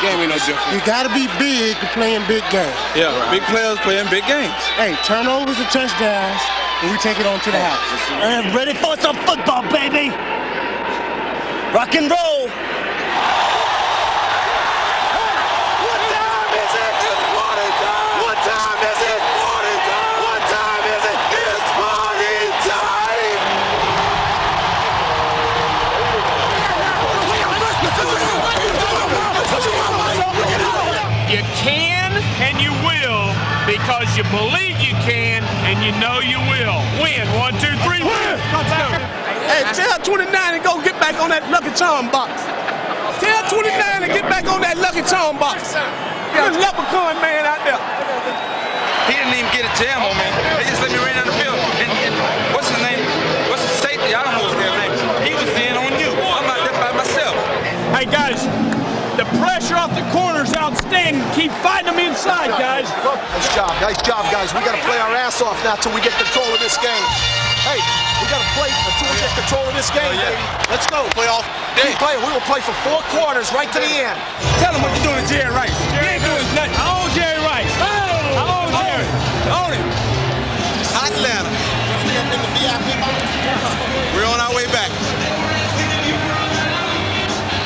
Game ain't no different. You got to be big to play in big games. Yeah, big players play in big games. Hey, turnovers and touchdowns, and we take it on to the house. I'm ready for some football, baby. Rock and roll. You can and you will because you believe you can and you know you will. Win. 1, 2, 3, win! Hey, tell 29 to go get back on that Lucky Charm box. Tell 29 to get back on that Lucky Charm box. There's a leprechaun man out there. He didn't even get a jam on me. They just let me run down the field. And what's his name? What's his safety? I don't know his damn name. He was in on you. I'm out there by myself. Hey, guys, the pressure off the corner is outstanding. Keep fighting them inside, guys. Nice job, guys. We got to play our ass off now till we get control of this game. Hey, we got to play until we get control of this game, baby. Let's go. Play off. Keep playing. We will play for 4 quarters right to the end. Tell him what you're doing to Jerry Rice. He ain't doing nothing. I own Jerry Rice. I own Jerry. Own him. Atlanta. We're on our way back.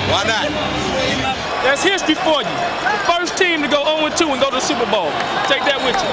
Why not? That's history for you. The first team to go 0-2 and go to the Super Bowl. Take that with you.